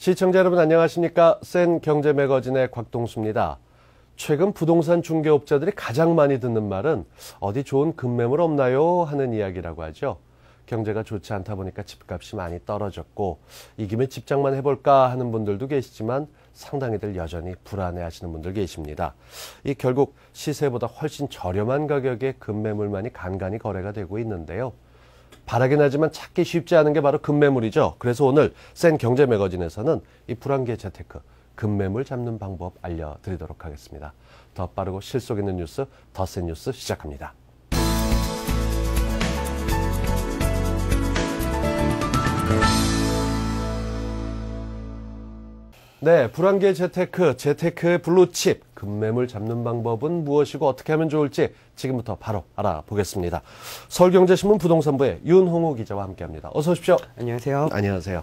시청자 여러분 안녕하십니까? 센 경제 매거진의 곽동수입니다. 최근 부동산 중개업자들이 가장 많이 듣는 말은 어디 좋은 급매물 없나요? 하는 이야기라고 하죠. 경제가 좋지 않다 보니까 집값이 많이 떨어졌고 이 김에 집장만 해볼까 하는 분들도 계시지만 상당히들 여전히 불안해하시는 분들 계십니다. 이 결국 시세보다 훨씬 저렴한 가격의 급매물만이 간간히 거래가 되고 있는데요. 바라긴 하지만 찾기 쉽지 않은 게 바로 급매물이죠. 그래서 오늘 센 경제 매거진에서는 이 불황기의 재테크, 급매물 잡는 방법 알려드리도록 하겠습니다. 더 빠르고 실속 있는 뉴스, 더 센 뉴스 시작합니다. 네, 불황기의 재테크, 재테크의 블루칩, 급매물 잡는 방법은 무엇이고 어떻게 하면 좋을지 지금부터 바로 알아보겠습니다. 서울경제신문 부동산부의 윤홍우 기자와 함께합니다. 어서 오십시오. 안녕하세요. 안녕하세요.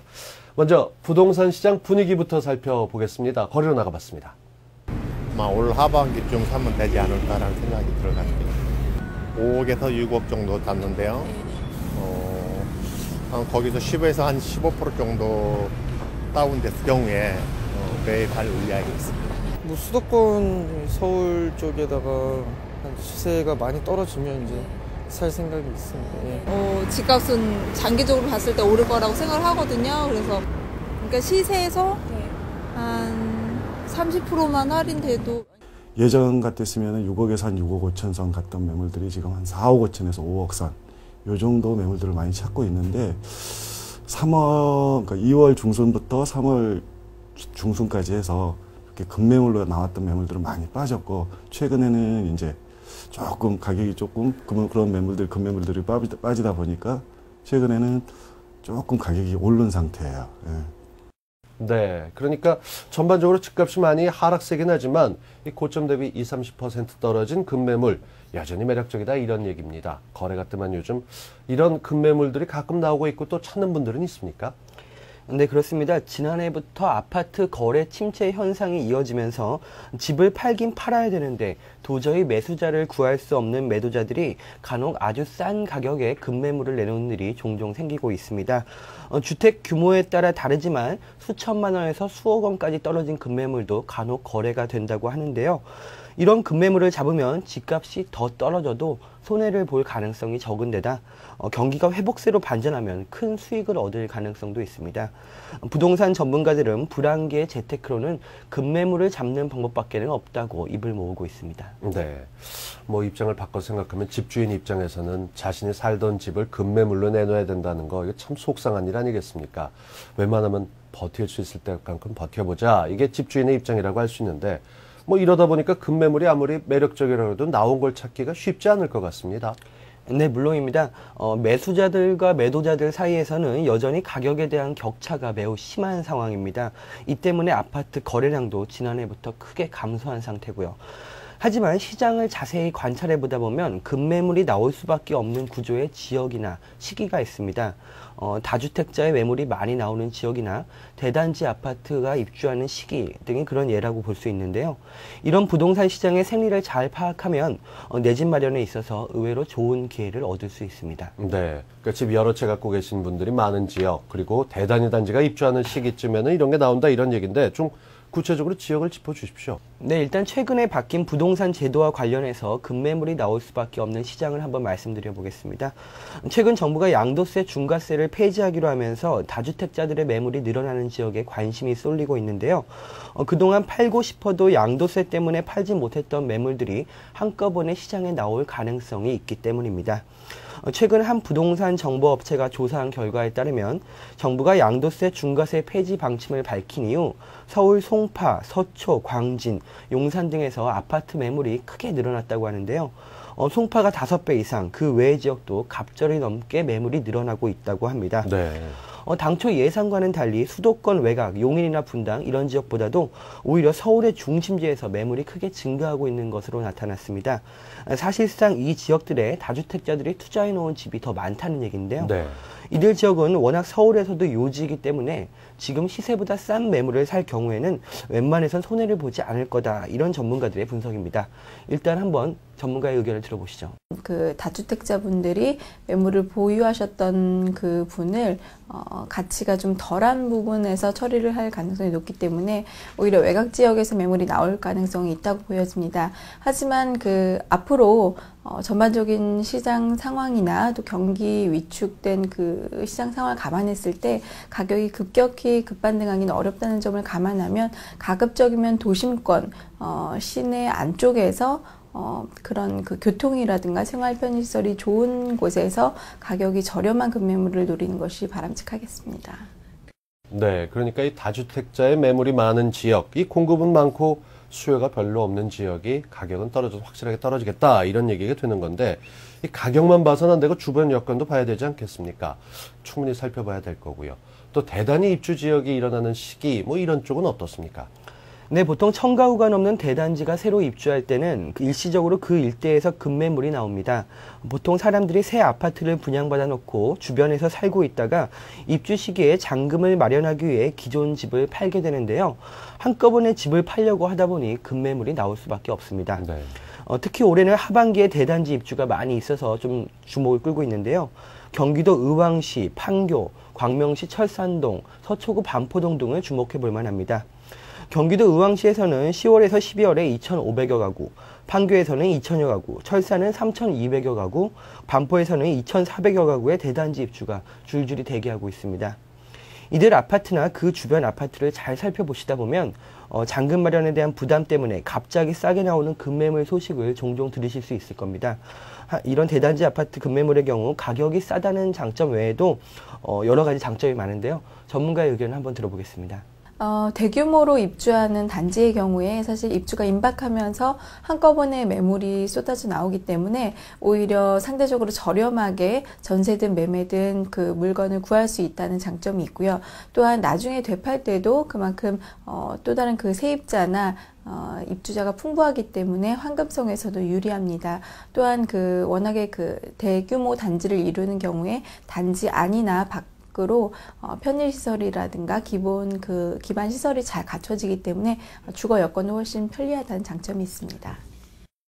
먼저 부동산 시장 분위기부터 살펴보겠습니다. 거리로 나가봤습니다. 올 하반기쯤 사면 되지 않을까라는 생각이 들어갑니다. 5억에서 6억 정도 잡는데요. 거기서 10에서 한 15% 정도 다운됐을 경우에 매입할 의향이 있습니다. 수도권 서울 쪽에다가 한 시세가 많이 떨어지면 이제 살 생각이 있습니다. 예. 집값은 장기적으로 봤을 때 오를 거라고 생각을 하거든요. 그러니까 시세에서 한 30%만 할인돼도 예전 같았으면 6억에서 한 6억 5천 선 갔던 매물들이 지금 한 4억 5천에서 5억 선 요 정도 매물들을 많이 찾고 있는데 3월, 그러니까 2월 중순부터 3월 중순까지 해서 이렇게 급매물로 나왔던 매물들은 많이 빠졌고 최근에는 이제 조금 가격이 조금 그런 매물들, 급매물들이 빠지다 보니까 최근에는 조금 가격이 오른 상태예요. 예. 네, 그러니까 전반적으로 집값이 많이 하락세긴 하지만 이 고점 대비 20-30% 떨어진 급매물 여전히 매력적이다 이런 얘기입니다. 거래가 뜸한 요즘 이런 급매물들이 가끔 나오고 있고 또 찾는 분들은 있습니까? 네, 그렇습니다. 지난해부터 아파트 거래 침체 현상이 이어지면서 집을 팔긴 팔아야 되는데 도저히 매수자를 구할 수 없는 매도자들이 간혹 아주 싼 가격에 급매물을 내놓는 일이 종종 생기고 있습니다. 주택 규모에 따라 다르지만 수천만 원에서 수억 원까지 떨어진 급매물도 간혹 거래가 된다고 하는데요. 이런 급매물을 잡으면 집값이 더 떨어져도 손해를 볼 가능성이 적은 데다 경기가 회복세로 반전하면 큰 수익을 얻을 가능성도 있습니다. 부동산 전문가들은 불황기의 재테크로는 급매물을 잡는 방법밖에는 없다고 입을 모으고 있습니다. 네, 입장을 바꿔 생각하면 집주인 입장에서는 자신이 살던 집을 급매물로 내놔야 된다는 거 이거 참 속상한 일 아니겠습니까? 웬만하면 버틸 수 있을 때만큼 버텨보자. 이게 집주인의 입장이라고 할 수 있는데 이러다 보니까 급매물이 아무리 매력적이라도 나온 걸 찾기가 쉽지 않을 것 같습니다. 네, 물론입니다. 매수자들과 매도자들 사이에서는 여전히 가격에 대한 격차가 매우 심한 상황입니다. 이 때문에 아파트 거래량도 지난해부터 크게 감소한 상태고요. 하지만 시장을 자세히 관찰해 보다 보면 급매물이 나올 수밖에 없는 구조의 지역이나 시기가 있습니다. 다주택자의 매물이 많이 나오는 지역이나 대단지 아파트가 입주하는 시기 등이 그런 예라고 볼 수 있는데요. 이런 부동산 시장의 생리를 잘 파악하면 내 집 마련에 있어서 의외로 좋은 기회를 얻을 수 있습니다. 네, 그러니까 집 여러 채 갖고 계신 분들이 많은 지역 그리고 대단지 단지가 입주하는 시기쯤에는 이런 게 나온다 이런 얘기인데 좀 구체적으로 지역을 짚어주십시오. 네, 일단 최근에 바뀐 부동산 제도와 관련해서 급매물이 나올 수밖에 없는 시장을 한번 말씀드려 보겠습니다. 최근 정부가 양도세, 중과세를 폐지하기로 하면서 다주택자들의 매물이 늘어나는 지역에 관심이 쏠리고 있는데요. 그동안 팔고 싶어도 양도세 때문에 팔지 못했던 매물들이 한꺼번에 시장에 나올 가능성이 있기 때문입니다. 최근 한 부동산 정보업체가 조사한 결과에 따르면 정부가 양도세, 중과세 폐지 방침을 밝힌 이후 서울 송파, 서초, 광진, 용산 등에서 아파트 매물이 크게 늘어났다고 하는데요. 송파가 5배 이상, 그 외의 지역도 갑절이 넘게 매물이 늘어나고 있다고 합니다. 네. 당초 예상과는 달리 수도권 외곽, 용인이나 분당 이런 지역보다도 오히려 서울의 중심지에서 매물이 크게 증가하고 있는 것으로 나타났습니다. 사실상 이 지역들에 다주택자들이 투자해 놓은 집이 더 많다는 얘기인데요. 네. 이들 지역은 워낙 서울에서도 요지이기 때문에 지금 시세보다 싼 매물을 살 경우에는 웬만해선 손해를 보지 않을 거다. 이런 전문가들의 분석입니다. 일단 한번 전문가의 의견을 들어보시죠. 그 다주택자분들이 매물을 보유하셨던 그 분을 가치가 좀 덜한 부분에서 처리를 할 가능성이 높기 때문에 오히려 외곽 지역에서 매물이 나올 가능성이 있다고 보여집니다. 하지만 그 앞으로 전반적인 시장 상황이나 또 경기 위축된 그 시장 상황을 감안했을 때 가격이 급격히 급반등하기는 어렵다는 점을 감안하면 가급적이면 도심권 시내 안쪽에서 그런 그 교통이라든가 생활 편의시설이 좋은 곳에서 가격이 저렴한 급매물을 노리는 것이 바람직하겠습니다. 네, 그러니까 이 다주택자의 매물이 많은 지역, 이 공급은 많고 수요가 별로 없는 지역이 가격은 확실하게 떨어지겠다 이런 얘기가 되는 건데 이 가격만 봐서는 안 되고 주변 여건도 봐야 되지 않겠습니까? 충분히 살펴봐야 될 거고요. 또 대단위 입주 지역이 일어나는 시기 뭐 이런 쪽은 어떻습니까? 네, 보통 청가구가 넘는 대단지가 새로 입주할 때는 일시적으로 그 일대에서 급매물이 나옵니다. 보통 사람들이 새 아파트를 분양받아 놓고 주변에서 살고 있다가 입주 시기에 잔금을 마련하기 위해 기존 집을 팔게 되는데요. 한꺼번에 집을 팔려고 하다 보니 급매물이 나올 수밖에 없습니다. 네. 특히 올해는 하반기에 대단지 입주가 많이 있어서 좀 주목을 끌고 있는데요. 경기도 의왕시, 판교, 광명시 철산동, 서초구 반포동 등을 주목해 볼 만합니다. 경기도 의왕시에서는 10월에서 12월에 2,500여 가구, 판교에서는 2,000여 가구, 철산은 3,200여 가구, 반포에서는 2,400여 가구의 대단지 입주가 줄줄이 대기하고 있습니다. 이들 아파트나 그 주변 아파트를 잘 살펴보시다 보면 잔금 마련에 대한 부담 때문에 갑자기 싸게 나오는 급매물 소식을 종종 들으실 수 있을 겁니다. 이런 대단지 아파트 급매물의 경우 가격이 싸다는 장점 외에도 여러 가지 장점이 많은데요. 전문가의 의견을 한번 들어보겠습니다. 대규모로 입주하는 단지의 경우에 사실 입주가 임박하면서 한꺼번에 매물이 쏟아져 나오기 때문에 오히려 상대적으로 저렴하게 전세든 매매든 그 물건을 구할 수 있다는 장점이 있고요. 또한 나중에 되팔 때도 그만큼 또 다른 그 세입자나 입주자가 풍부하기 때문에 환급성에서도 유리합니다. 또한 그 워낙에 그 대규모 단지를 이루는 경우에 단지 안이나 밖으로 편의시설이라든가 기반 시설이 잘 갖춰지기 때문에 주거 여건도 훨씬 편리하다는 장점이 있습니다.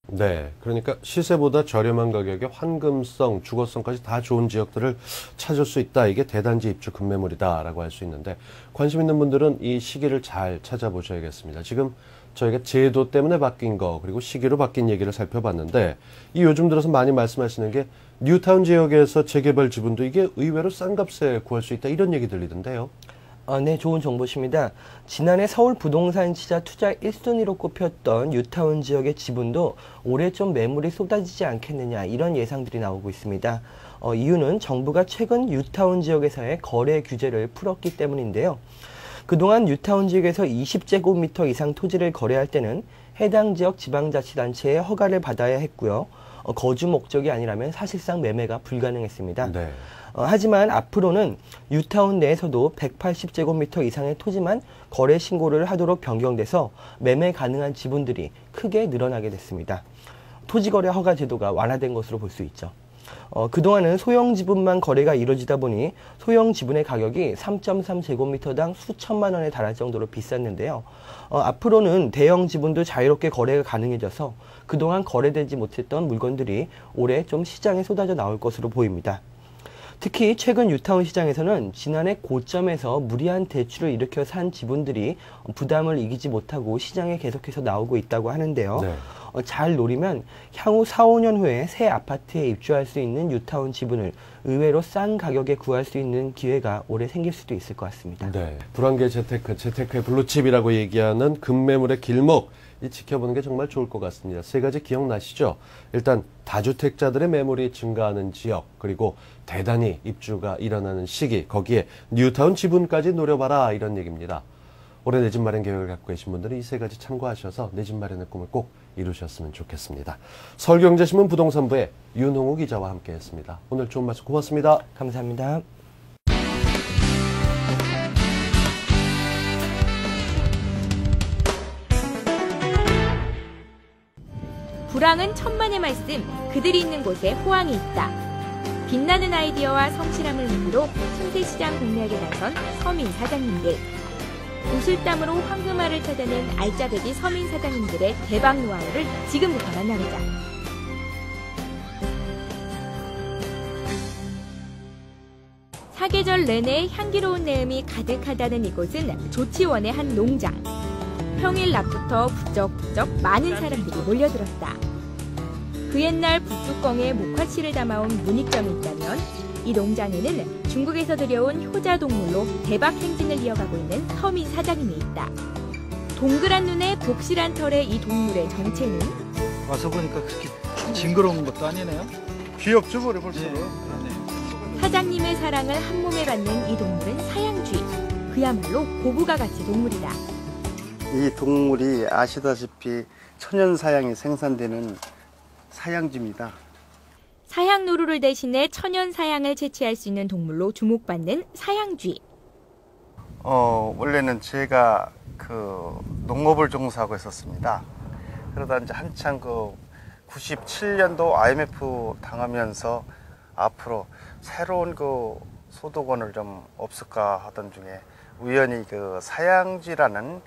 네, 그러니까 시세보다 저렴한 가격에 환금성, 주거성까지 다 좋은 지역들을 찾을 수 있다. 이게 대단지 입주 급매물이다라고 할 수 있는데 관심 있는 분들은 이 시기를 잘 찾아보셔야겠습니다. 지금 저희가 제도 때문에 바뀐 거 그리고 시기로 바뀐 얘기를 살펴봤는데 이 요즘 들어서 많이 말씀하시는 게 뉴타운 지역에서 재개발 지분도 이게 의외로 싼 값에 구할 수 있다 이런 얘기 들리던데요. 네, 좋은 정보십니다. 지난해 서울 부동산 시장 투자 1순위로 꼽혔던 뉴타운 지역의 지분도 올해 좀 매물이 쏟아지지 않겠느냐 이런 예상들이 나오고 있습니다. 이유는 정부가 최근 뉴타운 지역에서의 거래 규제를 풀었기 때문인데요. 그동안 뉴타운 지역에서 20제곱미터 이상 토지를 거래할 때는 해당 지역 지방자치단체의 허가를 받아야 했고요. 거주 목적이 아니라면 사실상 매매가 불가능했습니다. 네. 하지만 앞으로는 뉴타운 내에서도 180제곱미터 이상의 토지만 거래 신고를 하도록 변경돼서 매매 가능한 지분들이 크게 늘어나게 됐습니다. 토지거래 허가 제도가 완화된 것으로 볼 수 있죠. 그동안은 소형 지분만 거래가 이루어지다 보니 소형 지분의 가격이 3.3제곱미터당 수천만 원에 달할 정도로 비쌌는데요. 앞으로는 대형 지분도 자유롭게 거래가 가능해져서 그동안 거래되지 못했던 물건들이 올해 좀 시장에 쏟아져 나올 것으로 보입니다. 특히 최근 뉴타운 시장에서는 지난해 고점에서 무리한 대출을 일으켜 산 지분들이 부담을 이기지 못하고 시장에 계속해서 나오고 있다고 하는데요. 네. 잘 노리면 향후 4, 5년 후에 새 아파트에 입주할 수 있는 뉴타운 지분을 의외로 싼 가격에 구할 수 있는 기회가 올해 생길 수도 있을 것 같습니다. 네. 불안개 재테크의 블루칩이라고 얘기하는 급매물의 길목 이 지켜보는 게 정말 좋을 것 같습니다. 세 가지 기억나시죠? 일단 다주택자들의 매물이 증가하는 지역 그리고 대단히 입주가 일어나는 시기 거기에 뉴타운 지분까지 노려봐라 이런 얘기입니다. 올해 내 집 마련 계획을 갖고 계신 분들은 이 세 가지 참고하셔서 내 집 마련의 꿈을 꼭 이루셨으면 좋겠습니다. 서울경제신문 부동산부의 윤홍우 기자와 함께했습니다. 오늘 좋은 말씀 고맙습니다. 감사합니다. 불황은 천만의 말씀, 그들이 있는 곳에 호황이 있다. 빛나는 아이디어와 성실함을 무기로 신세시장 공략에 나선 서민 사장님들. 구슬땀으로 황금알을 찾아낸 알짜배기 서민 사장님들의 대박 노하우를 지금부터 만나보자. 사계절 내내 향기로운 내음이 가득하다는 이곳은 조치원의 한 농장. 평일 낮부터 부쩍부쩍 많은 사람들이 몰려들었다. 그 옛날 붓뚜껑에 목화씨를 담아온 문익점이 있다면 이 농장에는 중국에서 들여온 효자동물로 대박 행진을 이어가고 있는 서민 사장님이 있다. 동그란 눈에 복실한 털의 이 동물의 정체는? 와서 보니까 그렇게 징그러운 것도 아니네요. 귀엽죠, 그래 벌써. 네. 사장님의 사랑을 한 몸에 받는 이 동물은 사양쥐. 그야말로 고부가 가치 동물이다. 이 동물이 아시다시피 천연사양이 생산되는 사양쥐입니다. 사양노루를 대신해 천연 사양을 채취할 수 있는 동물로 주목받는 사양쥐. 원래는 제가 농업을 종사하고 있었습니다. 그러다 이제 한창 97년도 IMF 당하면서 앞으로 새로운 소득원을 좀 없을까 하던 중에 우연히 사양쥐라는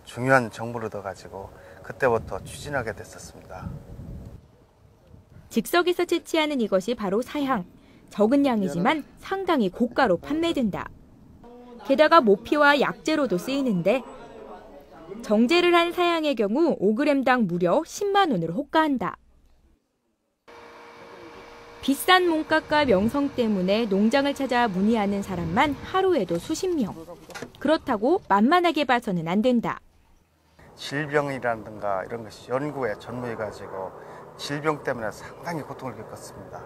중요한 정보를 얻어가지고 그때부터 추진하게 됐었습니다. 즉석에서 채취하는 이것이 바로 사양. 적은 양이지만 상당히 고가로 판매된다. 게다가 모피와 약재로도 쓰이는데 정제를 한 사양의 경우 5g당 무려 10만 원을 호가한다. 비싼 몸값과 명성 때문에 농장을 찾아 문의하는 사람만 하루에도 수십 명. 그렇다고 만만하게 봐서는 안 된다. 질병이라든가 이런 것이 연구에 전무해가지고 질병 때문에 상당히 고통을 겪었습니다.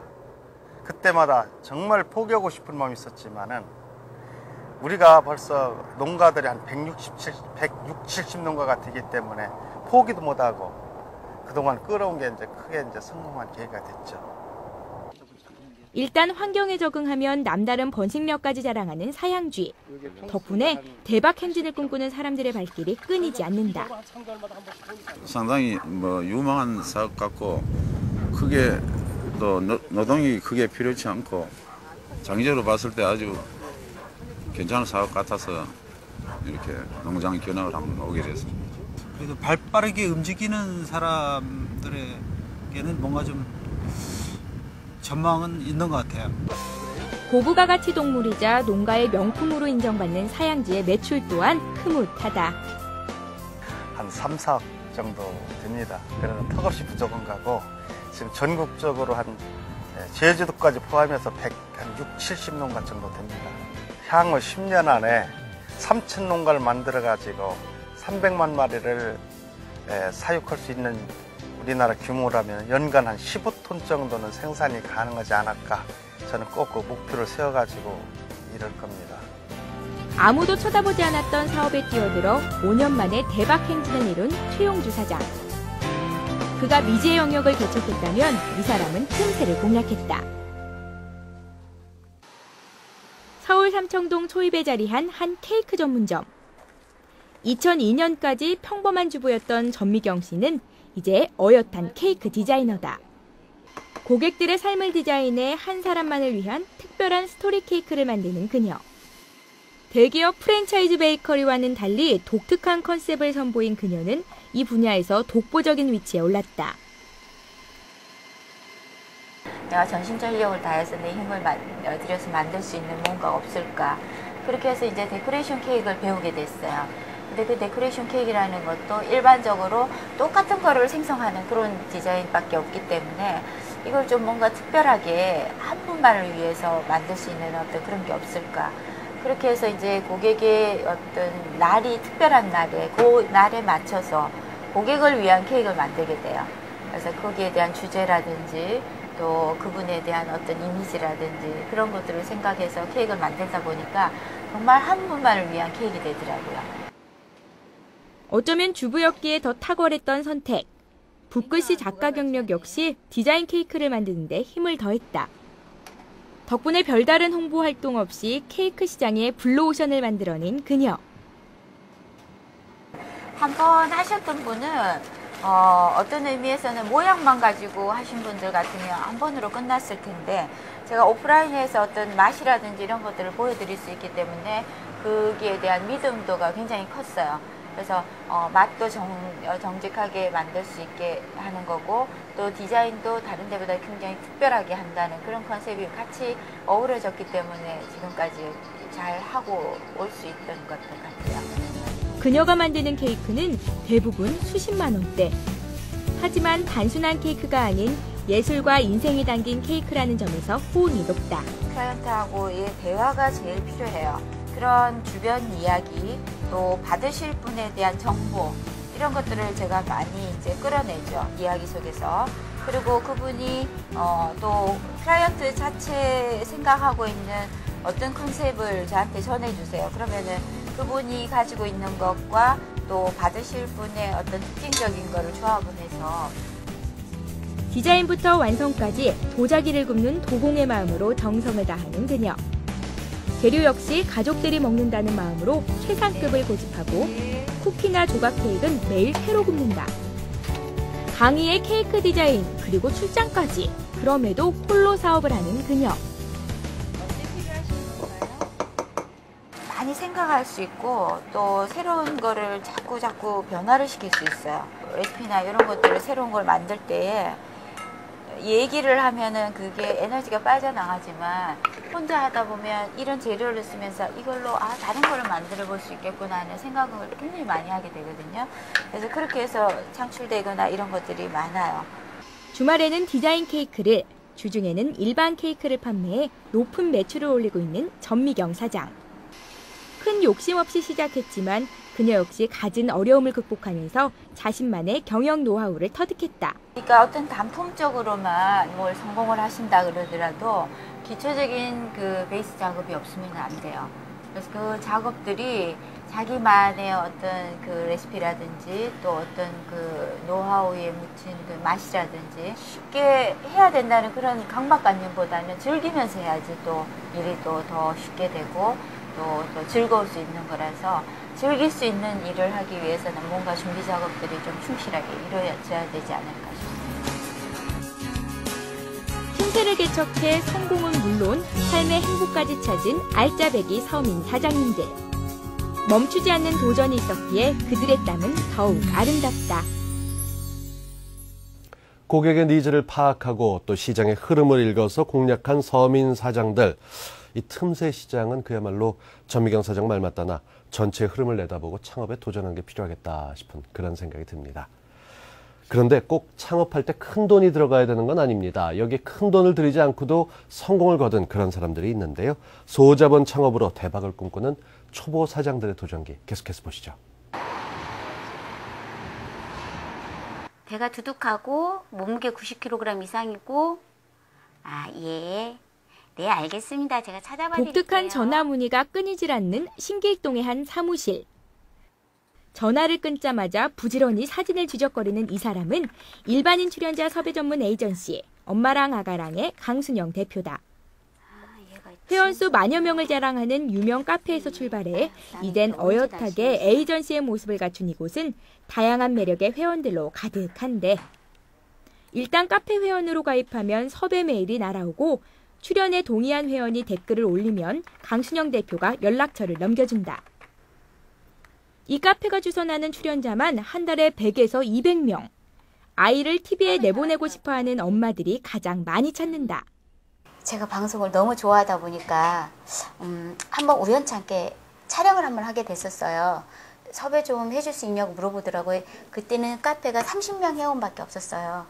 그때마다 정말 포기하고 싶은 마음이 있었지만은 우리가 벌써 농가들이 한 160, 70농가가 되기 때문에 포기도 못하고 그동안 끌어온 게 크게 성공한 계기가 됐죠. 일단 환경에 적응하면 남다른 번식력까지 자랑하는 사양쥐. 덕분에 대박 행진을 꿈꾸는 사람들의 발길이 끊이지 않는다. 상당히 유망한 사업 같고 크게 또 노동이 크게 필요치 않고 장기적으로 봤을 때 아주 괜찮은 사업 같아서 이렇게 농장 견학을 한번 오게 됐습니다. 그래도 발빠르게 움직이는 사람들에게는 뭔가 좀 전망은 있는 것 같아요. 고부가 가치 동물이자 농가의 명품으로 인정받는 사양쥐의 매출 또한 흐뭇하다. 한 3, 4억 정도 됩니다. 그래서 턱없이 부족한 거고 지금 전국적으로 제주도까지 포함해서 한 60, 70농가 정도 됩니다. 향후 10년 안에 3,000농가를 만들어가지고 300만 마리를 사육할 수 있는 우리나라 규모라면 연간 한 15톤 정도는 생산이 가능하지 않을까. 저는 꼭 목표를 세워가지고 이럴 겁니다. 아무도 쳐다보지 않았던 사업에 뛰어들어 5년 만에 대박 행진을 이룬 최용주 사장. 그가 미지의 영역을 개척했다면 이 사람은 틈새를 공략했다. 서울 삼청동 초입에 자리한 한 케이크 전문점. 2002년까지 평범한 주부였던 전미경 씨는 이제 어엿한 케이크 디자이너다. 고객들의 삶을 디자인해 한 사람만을 위한 특별한 스토리 케이크를 만드는 그녀. 대기업 프랜차이즈 베이커리와는 달리 독특한 컨셉을 선보인 그녀는 이 분야에서 독보적인 위치에 올랐다. 내가 전심전력을 다해서 내 힘을 들여서 만들 수 있는 뭔가 없을까. 그렇게 해서 이제 데코레이션 케이크를 배우게 됐어요. 근데 그 데코레이션 케이크라는 것도 일반적으로 똑같은 거를 생성하는 그런 디자인밖에 없기 때문에 이걸 좀 뭔가 특별하게 한 분만을 위해서 만들 수 있는 어떤 그런 게 없을까. 그렇게 해서 이제 고객의 어떤 날이 특별한 날에 그 날에 맞춰서 고객을 위한 케이크를 만들게 돼요. 그래서 거기에 대한 주제라든지 또 그분에 대한 어떤 이미지라든지 그런 것들을 생각해서 케이크를 만들다 보니까 정말 한 분만을 위한 케이크가 되더라고요. 어쩌면 주부였기에 더 탁월했던 선택. 붓글씨 작가 경력 역시 디자인 케이크를 만드는데 힘을 더했다. 덕분에 별다른 홍보 활동 없이 케이크 시장에 블루오션을 만들어낸 그녀. 한번 하셨던 분은 어떤 의미에서는 모양만 가지고 하신 분들 같으면 한 번으로 끝났을 텐데 제가 오프라인에서 어떤 맛이라든지 이런 것들을 보여드릴 수 있기 때문에 거기에 대한 믿음도가 굉장히 컸어요. 그래서 맛도 정직하게 만들 수 있게 하는 거고 또 디자인도 다른 데보다 굉장히 특별하게 한다는 그런 컨셉이 같이 어우러졌기 때문에 지금까지 잘 하고 올 수 있던 것들 같아요. 그녀가 만드는 케이크는 대부분 수십만 원대. 하지만 단순한 케이크가 아닌 예술과 인생이 담긴 케이크라는 점에서 호응이 높다. 클라이언트하고의 대화가 제일 필요해요. 그런 주변 이야기, 또 받으실 분에 대한 정보 이런 것들을 제가 많이 이제 끌어내죠. 이야기 속에서. 그리고 그분이 또 클라이언트 자체 생각하고 있는 어떤 컨셉을 저한테 전해주세요. 그러면은 그분이 가지고 있는 것과 또 받으실 분의 어떤 특징적인 거를 조합을 해서 디자인부터 완성까지 도자기를 굽는 도공의 마음으로 정성을 다하는 그녀. 재료 역시 가족들이 먹는다는 마음으로 최상급을 고집하고 쿠키나 조각 케이크는 매일 새로 굽는다. 강의의 케이크 디자인 그리고 출장까지 그럼에도 홀로 사업을 하는 그녀. 많이 생각할 수 있고 또 새로운 거를 자꾸 변화를 시킬 수 있어요. 레시피나 이런 것들을 새로운 걸 만들 때에 얘기를 하면은 그게 에너지가 빠져나가지만 혼자 하다 보면 이런 재료를 쓰면서 이걸로 다른 거를 만들어 볼 수 있겠구나 하는 생각을 굉장히 많이 하게 되거든요. 그래서 그렇게 해서 창출되거나 이런 것들이 많아요. 주말에는 디자인 케이크를, 주중에는 일반 케이크를 판매해 높은 매출을 올리고 있는 전미경 사장. 큰 욕심 없이 시작했지만 그녀 역시 갖은 어려움을 극복하면서 자신만의 경영 노하우를 터득했다. 그러니까 어떤 단품적으로만 뭘 성공을 하신다 그러더라도 기초적인 그 베이스 작업이 없으면 안 돼요. 그래서 그 작업들이 자기만의 어떤 그 레시피라든지 또 어떤 그 노하우에 묻힌 그 맛이라든지 쉽게 해야 된다는 그런 강박관념보다는 즐기면서 해야지 또 일이 또 더 쉽게 되고 또 즐거울 수 있는 거라서 즐길 수 있는 일을 하기 위해서는 뭔가 준비 작업들이 좀 충실하게 이루어져야 되지 않을까 싶습니다. 틈새를 개척해 성공은 물론 삶의 행복까지 찾은 알짜배기 서민 사장님들. 멈추지 않는 도전이 있었기에 그들의 땀은 더욱 아름답다. 고객의 니즈를 파악하고 또 시장의 흐름을 읽어서 공략한 서민 사장들. 이 틈새 시장은 그야말로 전미경 사장 말 맞다나 전체 흐름을 내다보고 창업에 도전하는 게 필요하겠다 싶은 그런 생각이 듭니다. 그런데 꼭 창업할 때 큰 돈이 들어가야 되는 건 아닙니다. 여기에 큰 돈을 들이지 않고도 성공을 거둔 그런 사람들이 있는데요. 소자본 창업으로 대박을 꿈꾸는 초보 사장들의 도전기 계속해서 보시죠. 배가 두둑하고 몸무게 90kg 이상이고 네, 알겠습니다. 제가 찾아봐 드릴게요. 독특한 전화 문의가 끊이질 않는 신길동의 한 사무실. 전화를 끊자마자 부지런히 사진을 뒤적거리는 이 사람은 일반인 출연자 섭외 전문 에이전시 엄마랑 아가랑의 강순영 대표다. 회원수 만여 명을 자랑하는 유명 카페에서 출발해 이젠 어엿하게 에이전시의 모습을 갖춘 이곳은 다양한 매력의 회원들로 가득한데 일단 카페 회원으로 가입하면 섭외 메일이 날아오고 출연에 동의한 회원이 댓글을 올리면 강순영 대표가 연락처를 넘겨준다. 이 카페가 주선하는 출연자만 한 달에 100에서 200명. 아이를 TV에 내보내고 싶어하는 엄마들이 가장 많이 찾는다. 제가 방송을 너무 좋아하다 보니까 한번 우연찮게 촬영을 한번 하게 됐었어요. 섭외 좀 해줄 수 있냐고 물어보더라고요. 그때는 카페가 30명 회원밖에 없었어요.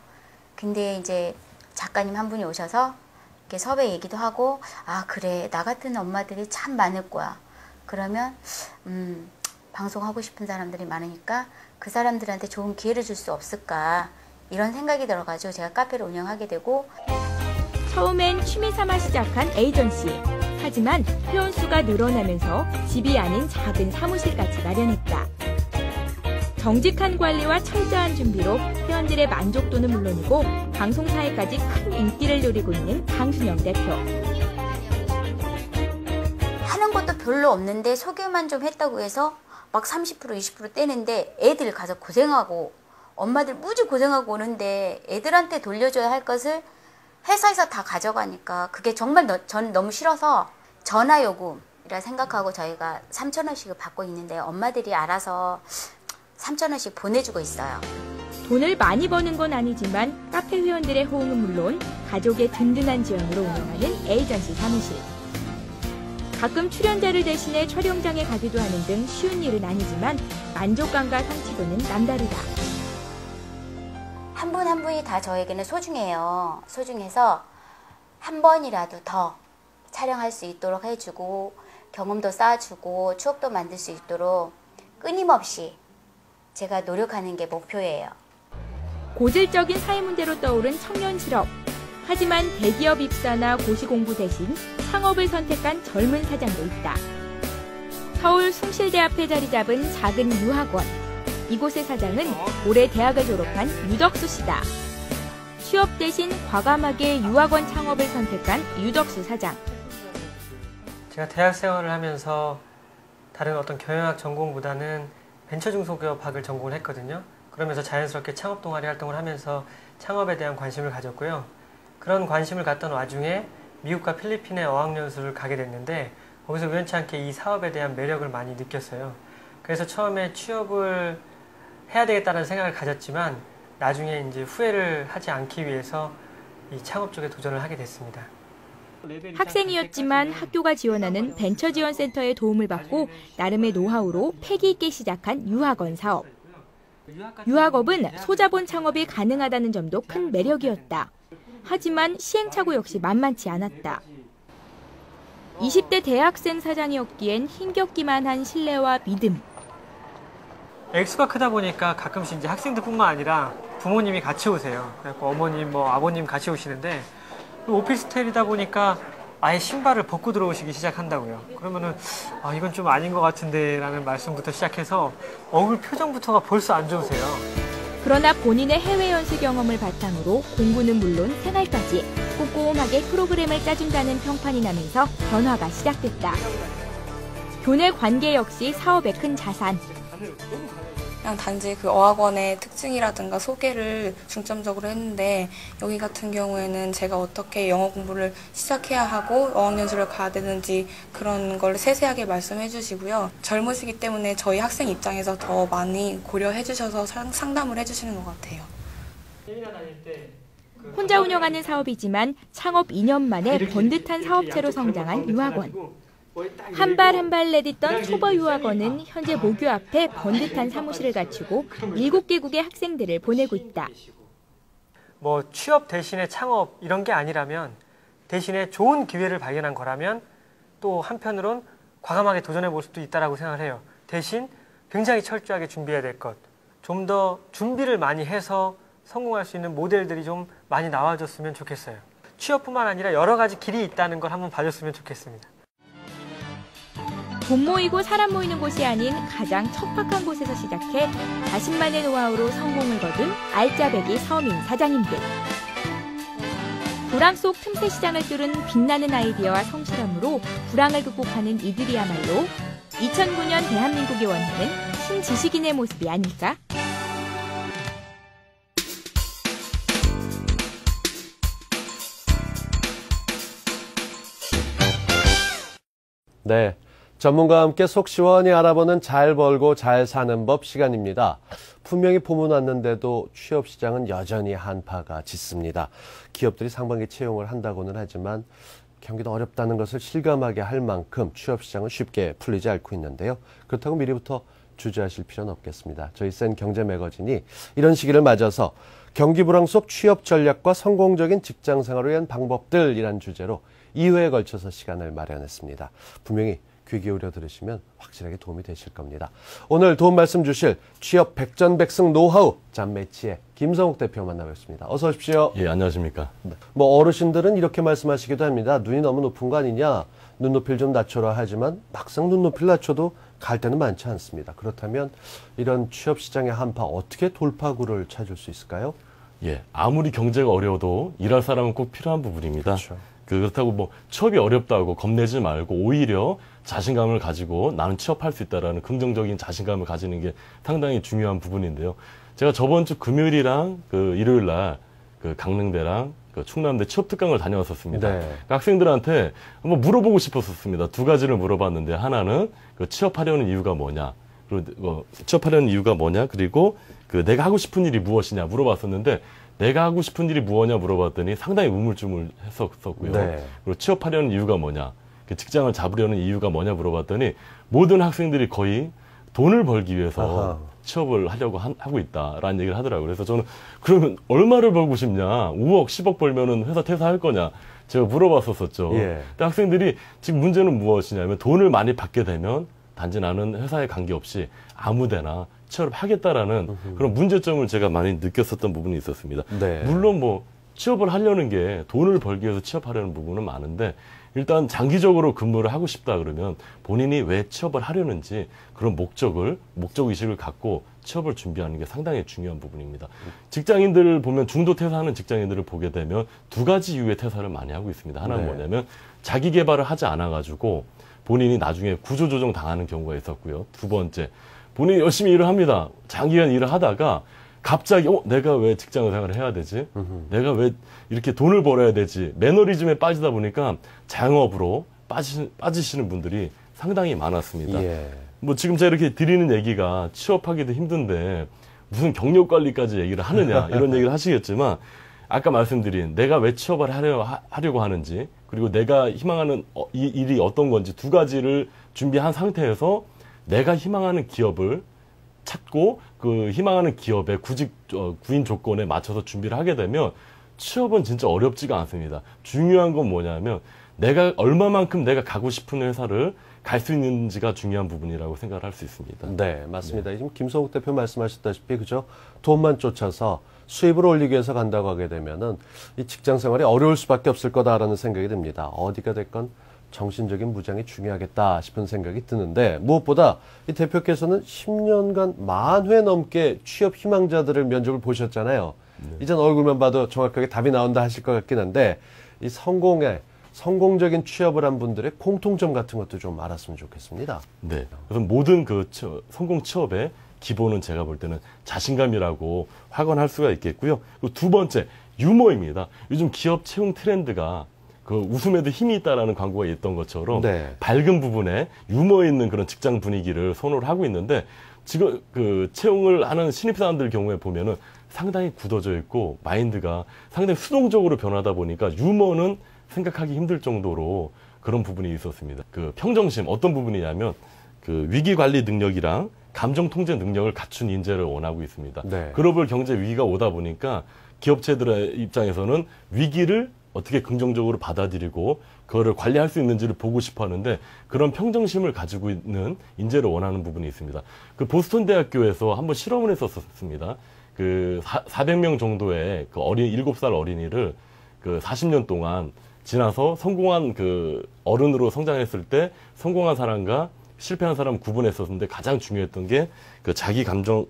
근데 이제 작가님 한 분이 오셔서 이렇게 섭외 얘기도 하고 그래 나 같은 엄마들이 참 많을 거야. 그러면 방송하고 싶은 사람들이 많으니까 그 사람들한테 좋은 기회를 줄 수 없을까 이런 생각이 들어가지고 제가 카페를 운영하게 되고 처음엔 취미 삼아 시작한 에이전시. 하지만 회원수가 늘어나면서 집이 아닌 작은 사무실까지 마련했다. 정직한 관리와 철저한 준비로 회원들의 만족도는 물론이고 방송사에까지 큰 인기를 누리고 있는 강순영 대표. 하는 것도 별로 없는데 소개만 좀 했다고 해서 막 30% 20% 떼는데 애들 가서 고생하고 엄마들 무지 고생하고 오는데 애들한테 돌려줘야 할 것을 회사에서 다 가져가니까 그게 정말 전 너무 싫어서 전화요금이라 생각하고 저희가 3,000원씩을 받고 있는데 엄마들이 알아서 3,000원씩 보내주고 있어요. 돈을 많이 버는 건 아니지만 카페 회원들의 호응은 물론 가족의 든든한 지원으로 운영하는 에이전시 사무실. 가끔 출연자를 대신해 촬영장에 가기도 하는 등 쉬운 일은 아니지만 만족감과 성취도는 남다르다. 한 분 한 분이 다 저에게는 소중해요. 소중해서 한 번이라도 더 촬영할 수 있도록 해주고 경험도 쌓아주고 추억도 만들 수 있도록 끊임없이 제가 노력하는 게 목표예요. 고질적인 사회 문제로 떠오른 청년 실업. 하지만 대기업 입사나 고시 공부 대신 창업을 선택한 젊은 사장도 있다. 서울 숭실대 앞에 자리 잡은 작은 유학원. 이곳의 사장은 올해 대학을 졸업한 유덕수 씨다. 취업 대신 과감하게 유학원 창업을 선택한 유덕수 사장. 제가 대학 생활을 하면서 다른 어떤 경영학 전공보다는 벤처 중소기업학을 전공을 했거든요. 그러면서 자연스럽게 창업 동아리 활동을 하면서 창업에 대한 관심을 가졌고요. 그런 관심을 갖던 와중에 미국과 필리핀에 어학연수를 가게 됐는데 거기서 우연치 않게 이 사업에 대한 매력을 많이 느꼈어요. 그래서 처음에 취업을 해야 되겠다는 생각을 가졌지만 나중에 이제 후회를 하지 않기 위해서 이 창업 쪽에 도전을 하게 됐습니다. 학생이었지만 학교가 지원하는 벤처지원센터의 도움을 받고 나름의 노하우로 패기 있게 시작한 유학원 사업. 유학업은 소자본 창업이 가능하다는 점도 큰 매력이었다. 하지만 시행착오 역시 만만치 않았다. 20대 대학생 사장이었기엔 힘겹기만 한 신뢰와 믿음. 액수가 크다 보니까 가끔씩 이제 학생들뿐만 아니라 부모님이 같이 오세요. 그래서 어머님, 아버님 같이 오시는데 오피스텔이다 보니까 아예 신발을 벗고 들어오시기 시작한다고요. 그러면은 이건 좀 아닌 것 같은데 라는 말씀부터 시작해서 얼굴 표정부터가 벌써 안 좋으세요. 그러나 본인의 해외 연수 경험을 바탕으로 공부는 물론 생활까지 꼼꼼하게 프로그램을 짜준다는 평판이 나면서 변화가 시작됐다. 교내 관계 역시 사업의 큰 자산. 그냥 단지 그 어학원의 특징이라든가 소개를 중점적으로 했는데 여기 같은 경우에는 제가 어떻게 영어 공부를 시작해야 하고 어학연수를 가야 되는지 그런 걸 세세하게 말씀해 주시고요. 젊으시기 때문에 저희 학생 입장에서 더 많이 고려해 주셔서 상담을 해 주시는 것 같아요. 혼자 운영하는 사업이지만 창업 2년 만에 번듯한 사업체로 성장한 유학원. 한 발 한 발 내딛던 초보 유학원은 현재 모교 앞에 번듯한 사무실을 갖추고 7개국의 학생들을 보내고 있다. 취업 대신에 창업 이런 게 아니라면 대신에 좋은 기회를 발견한 거라면 또 한편으론 과감하게 도전해 볼 수도 있다고 생각을 해요. 대신 굉장히 철저하게 준비해야 될 것. 좀 더 준비를 많이 해서 성공할 수 있는 모델들이 좀 많이 나와줬으면 좋겠어요. 취업뿐만 아니라 여러 가지 길이 있다는 걸 한번 봐줬으면 좋겠습니다. 돈 모이고 사람 모이는 곳이 아닌 가장 척박한 곳에서 시작해 자신만의 노하우로 성공을 거둔 알짜배기 서민 사장님들. 불황 속 틈새 시장을 뚫은 빛나는 아이디어와 성실함으로 불황을 극복하는 이들이야말로 2009년 대한민국이 원하는 신지식인의 모습이 아닐까? 네. 전문가와 함께 속 시원히 알아보는 잘 벌고 잘 사는 법 시간입니다. 분명히 봄은 왔는데도 취업시장은 여전히 한파가 짙습니다. 기업들이 상반기 채용을 한다고는 하지만 경기도 어렵다는 것을 실감하게 할 만큼 취업시장은 쉽게 풀리지 않고 있는데요. 그렇다고 미리부터 주저하실 필요는 없겠습니다. 저희 센 경제 매거진이 이런 시기를 맞아서 경기 불황 속 취업 전략과 성공적인 직장 생활을 위한 방법들이란 주제로 2회에 걸쳐서 시간을 마련했습니다. 분명히 귀 기울여 들으시면 확실하게 도움이 되실 겁니다. 오늘 도움 말씀 주실 취업 백전백승 노하우 잠매치의 김성욱 대표 만나뵙습니다. 어서 오십시오. 예, 안녕하십니까. 어르신들은 이렇게 말씀하시기도 합니다. 눈이 너무 높은 거 아니냐, 눈높이를 좀 낮춰라 하지만 막상 눈높이를 낮춰도 갈 데는 많지 않습니다. 그렇다면 이런 취업 시장의 한파 어떻게 돌파구를 찾을 수 있을까요? 예, 아무리 경제가 어려워도 일할 사람은 꼭 필요한 부분입니다. 그렇죠. 그렇다고 취업이 어렵다고 겁내지 말고 오히려 자신감을 가지고 나는 취업할 수 있다라는 긍정적인 자신감을 가지는 게 상당히 중요한 부분인데요. 제가 저번 주 금요일이랑 일요일 날 강릉대랑 충남대 취업특강을 다녀왔었습니다. 네. 학생들한테 한번 물어보고 싶었었습니다. 두 가지를 물어봤는데 하나는 취업하려는 이유가 뭐냐, 그리고 취업하려는 이유가 뭐냐, 그리고 그 내가 하고 싶은 일이 무엇이냐 물어봤었는데, 내가 하고 싶은 일이 무엇이냐 물어봤더니 상당히 우물쭈물했었고요. 네. 그리고 취업하려는 이유가 뭐냐, 그 직장을 잡으려는 이유가 뭐냐 물어봤더니 모든 학생들이 거의 돈을 벌기 위해서 아하. 취업을 하려고 하고 있다라는 얘기를 하더라고요. 그래서 저는 그러면 얼마를 벌고 싶냐, 5억, 10억 벌면은 회사 퇴사할 거냐 제가 물어봤었죠. 예. 근데 학생들이 지금 문제는 무엇이냐면, 돈을 많이 받게 되면 단지 나는 회사에 관계없이 아무데나 취업을 하겠다라는 그런 문제점을 제가 많이 느꼈었던 부분이 있었습니다. 네. 물론 뭐 취업을 하려는 게 돈을 벌기 위해서 취업하려는 부분은 많은데, 일단 장기적으로 근무를 하고 싶다 그러면 본인이 왜 취업을 하려는지 그런 목적의식을 갖고 취업을 준비하는 게 상당히 중요한 부분입니다. 직장인들을 보면, 중도 퇴사하는 직장인들을 보게 되면 두 가지 이유의 퇴사를 많이 하고 있습니다. 하나는 네. 뭐냐면 자기 개발을 하지 않아가지고 본인이 나중에 구조조정 당하는 경우가 있었고요. 두 번째, 본인이 열심히 일을 합니다. 장기간 일을 하다가 갑자기 내가 왜 직장 생활을 해야 되지? 내가 왜 이렇게 돈을 벌어야 되지? 매너리즘에 빠지다 보니까 자영업으로 빠지시는 분들이 상당히 많았습니다. 예. 뭐 지금 제가 이렇게 드리는 얘기가 취업하기도 힘든데 무슨 경력 관리까지 얘기를 하느냐 이런 얘기를 하시겠지만, 아까 말씀드린 내가 왜 취업을 하려고 하는지, 그리고 내가 희망하는 이 일이 어떤 건지 두 가지를 준비한 상태에서 내가 희망하는 기업을 찾고 그 희망하는 기업의 구인 조건에 맞춰서 준비를 하게 되면 취업은 진짜 어렵지가 않습니다. 중요한 건 뭐냐면 내가 얼마만큼 내가 가고 싶은 회사를 갈 수 있는지가 중요한 부분이라고 생각을 할 수 있습니다. 네, 맞습니다. 지금 김성욱 대표 말씀하셨다시피, 그죠? 돈만 쫓아서 수입을 올리기 위해서 간다고 하게 되면은 이 직장 생활이 어려울 수밖에 없을 거다라는 생각이 듭니다. 어디가 됐건 정신적인 무장이 중요하겠다 싶은 생각이 드는데, 무엇보다 이 대표께서는 10년간 10,000회 넘게 취업 희망자들을 면접을 보셨잖아요. 이젠 얼굴만 봐도 정확하게 답이 나온다 하실 것 같긴 한데, 이 성공적인 취업을 한 분들의 공통점 같은 것도 좀 알았으면 좋겠습니다. 네. 그래서 모든 그 성공 취업의 기본은 제가 볼 때는 자신감이라고 확언할 수가 있겠고요. 그리고 두 번째, 유머입니다. 요즘 기업 채용 트렌드가 그 웃음에도 힘이 있다라는 광고가 있던 것처럼 네. 밝은 부분에 유머 있는 그런 직장 분위기를 선호를 하고 있는데, 지금 그 채용을 하는 신입사원들 경우에 보면은 상당히 굳어져 있고 마인드가 상당히 수동적으로 변하다 보니까 유머는 생각하기 힘들 정도로 그런 부분이 있었습니다. 그 평정심, 어떤 부분이냐면 그 위기 관리 능력이랑 감정 통제 능력을 갖춘 인재를 원하고 있습니다. 네. 글로벌 경제 위기가 오다 보니까 기업체들의 입장에서는 위기를 어떻게 긍정적으로 받아들이고 그거를 관리할 수 있는지를 보고 싶어 하는데, 그런 평정심을 가지고 있는 인재를 원하는 부분이 있습니다. 그 보스턴 대학교에서 한번 실험을 했었습니다. 그 400명 정도의 그 7살 어린이를 그 40년 동안 지나서 성공한 그 어른으로 성장했을 때 성공한 사람과 실패한 사람 구분했었는데, 가장 중요했던 게 그 자기 감정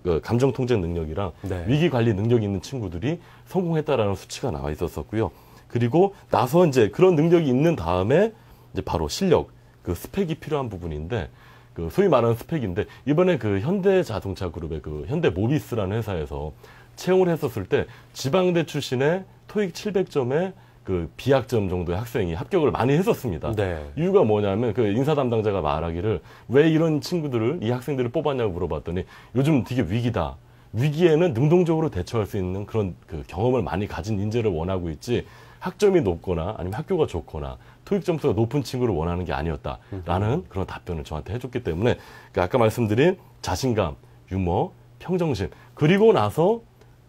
통제 능력이랑 네. 위기 관리 능력이 있는 친구들이 성공했다라는 수치가 나와 있었었고요. 그리고 나서 이제 그런 능력이 있는 다음에 이제 바로 실력, 그 스펙이 필요한 부분인데, 그 소위 말하는 스펙인데, 이번에 그 현대자동차 그룹의 그 현대모비스라는 회사에서 채용을 했었을 때 지방대 출신의 토익 700점에 그 비학점 정도의 학생이 합격을 많이 했었습니다. 네. 이유가 뭐냐면 그 인사 담당자가 말하기를 왜 이런 친구들을, 이 학생들을 뽑았냐고 물어봤더니 요즘 되게 위기다. 위기에는 능동적으로 대처할 수 있는 그런 그 경험을 많이 가진 인재를 원하고 있지, 학점이 높거나 아니면 학교가 좋거나 토익 점수가 높은 친구를 원하는 게 아니었다라는 그런 답변을 저한테 해줬기 때문에, 그러니까 아까 말씀드린 자신감, 유머, 평정심, 그리고 나서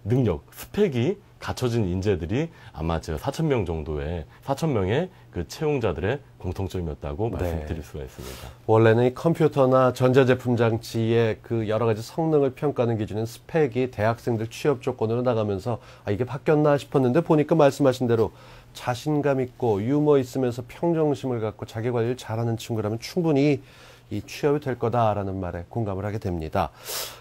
능력, 스펙이 갖춰진 인재들이 아마 제가 4,000명의 그 채용자들의 공통점이었다고 말씀드릴 수가 있습니다. 원래는 이 컴퓨터나 전자제품 장치의 그 여러 가지 성능을 평가하는 기준인 스펙이 대학생들 취업 조건으로 나가면서 이게 바뀌었나 싶었는데, 보니까 말씀하신 대로 자신감 있고 유머 있으면서 평정심을 갖고 자기 관리를 잘하는 친구라면 충분히 이 취업이 될 거다라는 말에 공감을 하게 됩니다.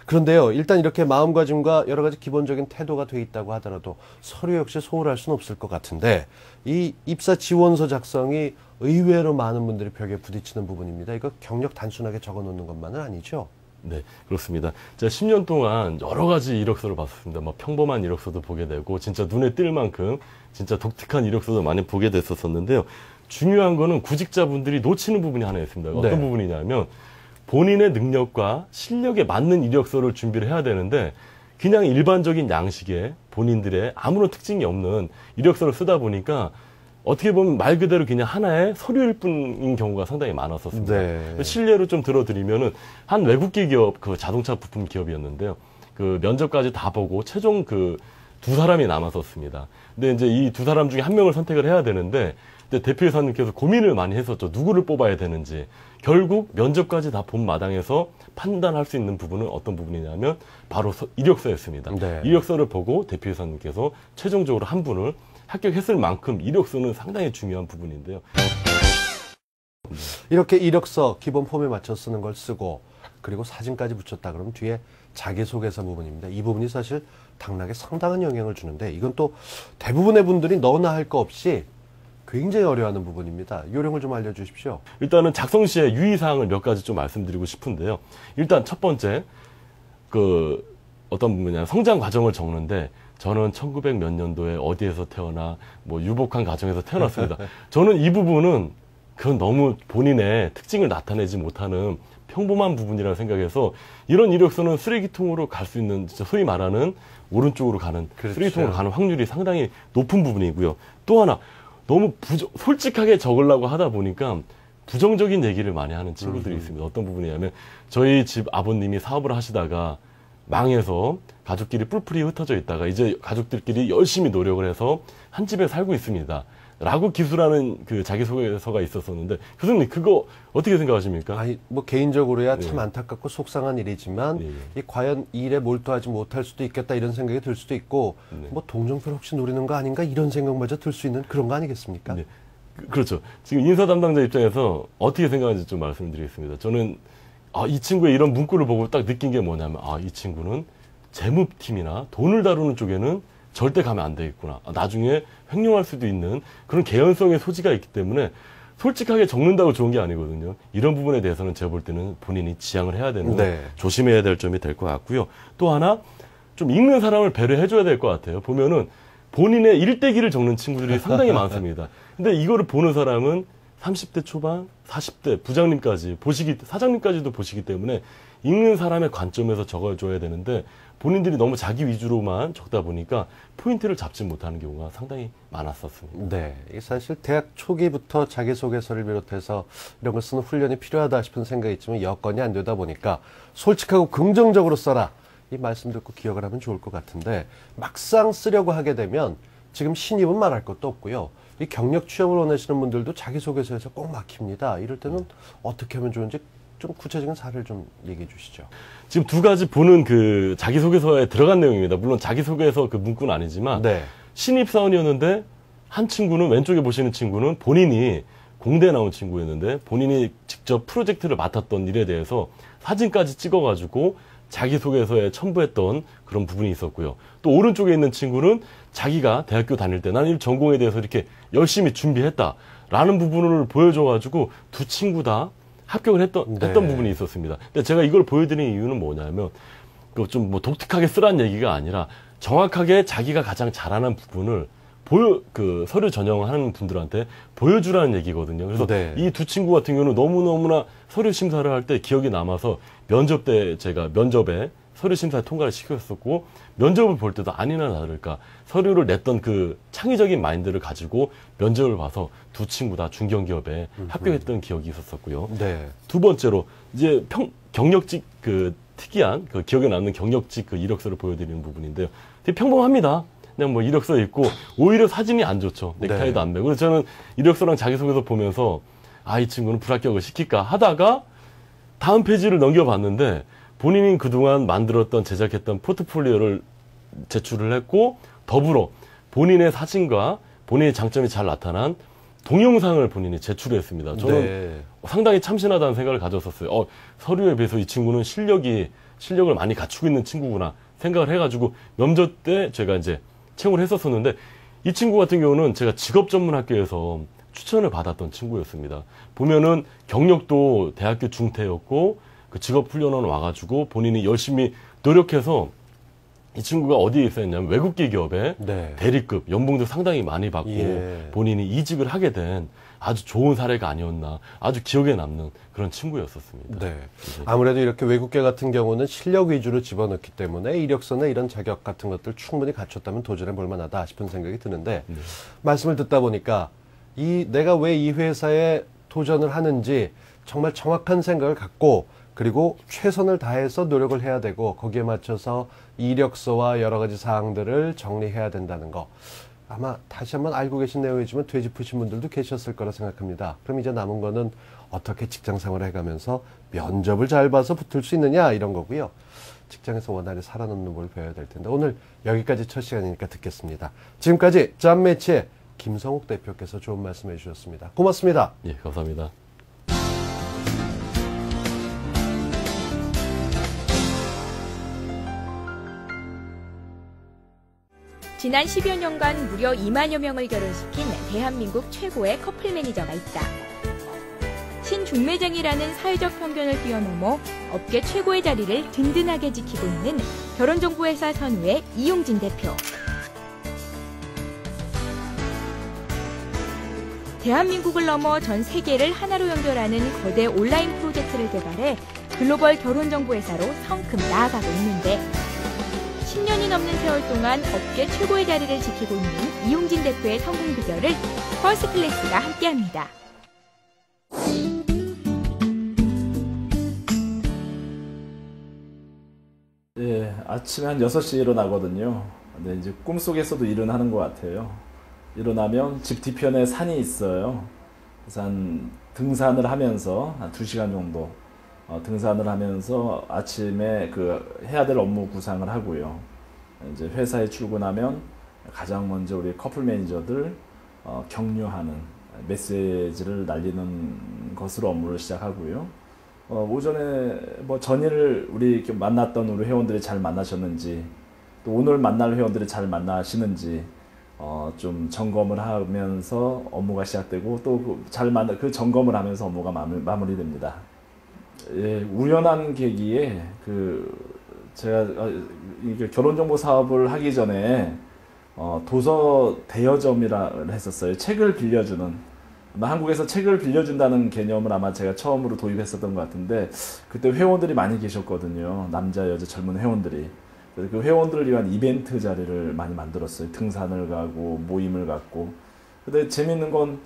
그런데요, 일단 이렇게 마음가짐과 여러 가지 기본적인 태도가 돼 있다고 하더라도 서류 역시 소홀할 수는 없을 것 같은데, 이 입사 지원서 작성이 의외로 많은 분들이 벽에 부딪히는 부분입니다. 이거 경력 단순하게 적어놓는 것만은 아니죠? 네, 그렇습니다. 제가 10년 동안 여러 가지 이력서를 봤습니다. 뭐 평범한 이력서도 보게 되고, 진짜 눈에 띌 만큼 진짜 독특한 이력서도 많이 보게 됐었는데요. 중요한 거는 구직자분들이 놓치는 부분이 하나 있습니다. 어떤 네. 부분이냐면, 본인의 능력과 실력에 맞는 이력서를 준비를 해야 되는데 그냥 일반적인 양식의 본인들의 아무런 특징이 없는 이력서를 쓰다 보니까 어떻게 보면 말 그대로 그냥 하나의 서류일 뿐인 경우가 상당히 많았었습니다. 네. 실례로 좀 들어드리면은 한 외국계 기업, 그 자동차 부품 기업이었는데요. 그 면접까지 다 보고 최종 그 두 사람이 남았었습니다. 근데 이제 이 두 사람 중에 한 명을 선택을 해야 되는데 대표이사님께서 고민을 많이 했었죠. 누구를 뽑아야 되는지. 결국 면접까지 다 본 마당에서 판단할 수 있는 부분은 어떤 부분이냐면 바로 이력서였습니다. 네. 이력서를 보고 대표이사님께서 최종적으로 한 분을 합격했을 만큼 이력서는 상당히 중요한 부분인데요. 이렇게 이력서 기본 폼에 맞춰 쓰는 걸 쓰고 그리고 사진까지 붙였다 그러면 뒤에 자기소개서 부분입니다. 이 부분이 사실 당락에 상당한 영향을 주는데 이건 또 대부분의 분들이 너나 할 거 없이 굉장히 어려워하는 부분입니다. 요령을 좀 알려주십시오. 일단은 작성 시에 유의사항을 몇 가지 좀 말씀드리고 싶은데요. 일단 첫 번째, 어떤 부분이냐, 성장 과정을 적는데 저는 1900 몇 년도에 어디에서 태어나 뭐 유복한 가정에서 태어났습니다. 저는 이 부분은 그건 너무 본인의 특징을 나타내지 못하는 평범한 부분이라고 생각해서 이런 이력서는 쓰레기통으로 갈 수 있는 진짜 소위 말하는 오른쪽으로 가는 그렇죠. 쓰레기통으로 가는 확률이 상당히 높은 부분이고요. 또 하나 너무 솔직하게 적으려고 하다 보니까 부정적인 얘기를 많이 하는 친구들이 있습니다. 어떤 부분이냐면 저희 집 아버님이 사업을 하시다가 망해서 가족끼리 뿔뿔이 흩어져 있다가 이제 가족들끼리 열심히 노력을 해서 한 집에 살고 있습니다. 라고 기술하는 그 자기소개서가 있었었는데 교수님 그거 어떻게 생각하십니까? 아니 뭐 개인적으로야 참 안타깝고 속상한 일이지만 이 과연 이 일에 몰두하지 못할 수도 있겠다 이런 생각이 들 수도 있고 뭐 동정표를 혹시 노리는 거 아닌가 이런 생각마저 들 수 있는 그런 거 아니겠습니까? 네. 그렇죠. 지금 인사 담당자 입장에서 어떻게 생각하는지 좀 말씀드리겠습니다. 저는 이 친구의 이런 문구를 보고 딱 느낀 게 뭐냐면 이 친구는 재무팀이나 돈을 다루는 쪽에는 절대 가면 안 되겠구나. 나중에 횡령할 수도 있는 그런 개연성의 소지가 있기 때문에 솔직하게 적는다고 좋은 게 아니거든요. 이런 부분에 대해서는 제가 볼 때는 본인이 지양을 해야 되는 조심해야 될 점이 될 것 같고요. 또 하나 좀 읽는 사람을 배려해 줘야 될 것 같아요. 보면은 본인의 일대기를 적는 친구들이 상당히 많습니다. 근데 이거를 보는 사람은 30대 초반, 40대 부장님까지 사장님까지도 보시기 때문에 읽는 사람의 관점에서 적어줘야 되는데 본인들이 너무 자기 위주로만 적다 보니까 포인트를 잡지 못하는 경우가 상당히 많았었습니다. 네, 이게 사실 대학 초기부터 자기소개서를 비롯해서 이런 걸 쓰는 훈련이 필요하다 싶은 생각이 있지만 여건이 안 되다 보니까 솔직하고 긍정적으로 써라. 이 말씀 듣고 기억을 하면 좋을 것 같은데 막상 쓰려고 하게 되면 지금 신입은 말할 것도 없고요. 이 경력 취업을 원하시는 분들도 자기소개서에서 꼭 막힙니다. 이럴 때는 어떻게 하면 좋은지 좀 구체적인 사례를 좀 얘기해 주시죠. 지금 두 가지 보는 그 자기소개서에 들어간 내용입니다. 물론 자기소개서 그 문구는 아니지만 신입사원이었는데 한 친구는 왼쪽에 보시는 친구는 본인이 공대에 나온 친구였는데 본인이 직접 프로젝트를 맡았던 일에 대해서 사진까지 찍어가지고 자기소개서에 첨부했던 그런 부분이 있었고요. 또 오른쪽에 있는 친구는 자기가 대학교 다닐 때 나는 이 전공에 대해서 이렇게 열심히 준비했다라는 부분을 보여줘가지고 두 친구 다 합격을 했던 부분이 있었습니다. 근데 제가 이걸 보여드리는 이유는 뭐냐면 좀 뭐 독특하게 쓰라는 얘기가 아니라 정확하게 자기가 가장 잘하는 부분을 서류 전형하는 분들한테 보여주라는 얘기거든요. 그래서 이 두 친구 같은 경우는 너무너무나 서류 심사를 할 때 기억이 남아서 면접 때 제가 면접에 서류 심사에 통과를 시켰었고 면접을 볼 때도 아니나 다를까 서류를 냈던 그 창의적인 마인드를 가지고 면접을 봐서 두 친구 다 중견기업에 합격했던 기억이 있었었고요. 두 번째로 이제 경력직 그 특이한 그 기억에 남는 경력직 그 이력서를 보여드리는 부분인데요. 되게 평범합니다. 그냥 뭐 이력서 있고 오히려 사진이 안 좋죠. 넥타이도 안 매고. 그래서 저는 이력서랑 자기소개서 보면서 이 친구는 불합격을 시킬까 하다가 다음 페이지를 넘겨봤는데 본인이 그동안 만들었던 제작했던 포트폴리오를 제출을 했고 더불어 본인의 사진과 본인의 장점이 잘 나타난 동영상을 본인이 제출했습니다. 저는 상당히 참신하다는 생각을 가졌었어요. 서류에 비해서 이 친구는 실력을 많이 갖추고 있는 친구구나 생각을 해가지고 면접 때 제가 이제 채용을 했었었는데 이 친구 같은 경우는 제가 직업전문학교에서 추천을 받았던 친구였습니다. 보면은 경력도 대학교 중퇴였고 그 직업훈련원 와가지고 본인이 열심히 노력해서 이 친구가 어디에 있었냐면 외국계 기업에 대리급 연봉도 상당히 많이 받고 본인이 이직을 하게 된 아주 좋은 사례가 아니었나, 아주 기억에 남는 그런 친구였었습니다. 네. 아무래도 이렇게 외국계 같은 경우는 실력 위주로 집어넣기 때문에 이력서나 이런 자격 같은 것들 충분히 갖췄다면 도전해 볼 만하다 싶은 생각이 드는데, 네. 말씀을 듣다 보니까 내가 왜 이 회사에 도전을 하는지 정말 정확한 생각을 갖고, 그리고 최선을 다해서 노력을 해야 되고, 거기에 맞춰서 이력서와 여러 가지 사항들을 정리해야 된다는 거. 아마 다시 한번 알고 계신 내용이지만 되짚으신 분들도 계셨을 거라 생각합니다. 그럼 이제 남은 거는 어떻게 직장 생활을 해가면서 면접을 잘 봐서 붙을 수 있느냐, 이런 거고요. 직장에서 원활히 살아남는 걸 배워야 될 텐데, 오늘 여기까지 첫 시간이니까 듣겠습니다. 지금까지 짬매치의 김성욱 대표께서 좋은 말씀 해주셨습니다. 고맙습니다. 예, 감사합니다. 지난 10여 년간 무려 2만여 명을 결혼시킨 대한민국 최고의 커플 매니저가 있다. 신중매쟁이라는 사회적 편견을 뛰어넘어 업계 최고의 자리를 든든하게 지키고 있는 결혼정보회사 선우의 이용진 대표. 대한민국을 넘어 전 세계를 하나로 연결하는 거대 온라인 프로젝트를 개발해 글로벌 결혼정보회사로 성큼 나아가고 있는데, 10년이 넘는 세월 동안 업계 최고의 자리를 지키고 있는 이용진 대표의 성공 비결을 퍼스트클래스가 함께합니다. 예, 아침에 한 6시에 일어나거든요. 근데 이제 꿈속에서도 일은 하는 것 같아요. 일어나면 집 뒤편에 산이 있어요. 그래서 한 등산을 하면서 한 2시간 정도 등산을 하면서 아침에 해야 될 업무 구상을 하고요. 이제 회사에 출근하면 가장 먼저 우리 커플 매니저들 격려하는 메시지를 날리는 것으로 업무를 시작하고요. 오전에 전일 우리 만났던 우리 회원들이 잘 만나셨는지, 또 오늘 만날 회원들이 잘 만나시는지 좀 점검을 하면서 업무가 시작되고, 또 그 점검을 하면서 업무가 마무리됩니다. 예, 우연한 계기에 제가 이게 결혼정보 사업을 하기 전에 도서 대여점이라 했었어요. 책을 빌려주는, 한국에서 책을 빌려준다는 개념을 아마 제가 처음으로 도입했었던 것 같은데, 그때 회원들이 많이 계셨거든요. 남자, 여자, 젊은 회원들이. 그래서 그 회원들을 위한 이벤트 자리를 많이 만들었어요. 등산을 가고 모임을 갖고. 근데 재밌는 건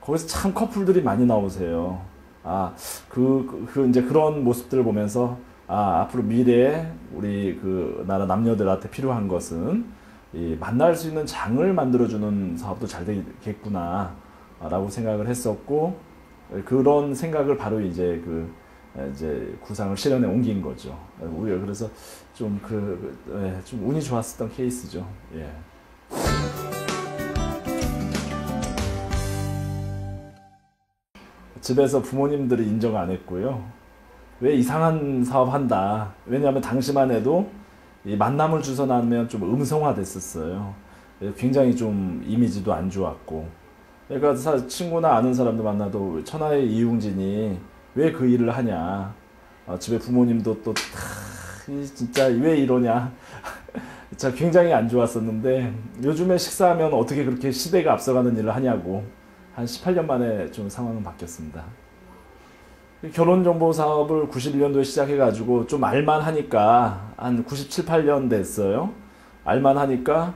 거기서 참 커플들이 많이 나오세요. 이제 그런 모습들을 보면서, 앞으로 미래에 우리 나라 남녀들한테 필요한 것은 만날 수 있는 장을 만들어주는 사업도 잘 되겠구나 라고 생각을 했었고, 그런 생각을 바로 이제 구상을 실현에 옮긴 거죠. 그래서 좀 운이 좋았었던 케이스죠. 예. 집에서 부모님들이 인정 안 했고요. 왜 이상한 사업 한다. 왜냐하면 당시만 해도 이 만남을 주선하면 좀 음성화 됐었어요. 굉장히 좀 이미지도 안 좋았고. 그러니까 친구나 아는 사람들 만나도 천하의 이용진이 왜 그 일을 하냐. 집에 부모님도 또 진짜 왜 이러냐. 진짜 굉장히 안 좋았었는데, 요즘에 식사하면 어떻게 그렇게 시대가 앞서가는 일을 하냐고. 한 18년 만에 좀 상황은 바뀌었습니다. 결혼정보 사업을 91년도에 시작해가지고 좀 알만하니까 한 97, 8년 됐어요. 알만하니까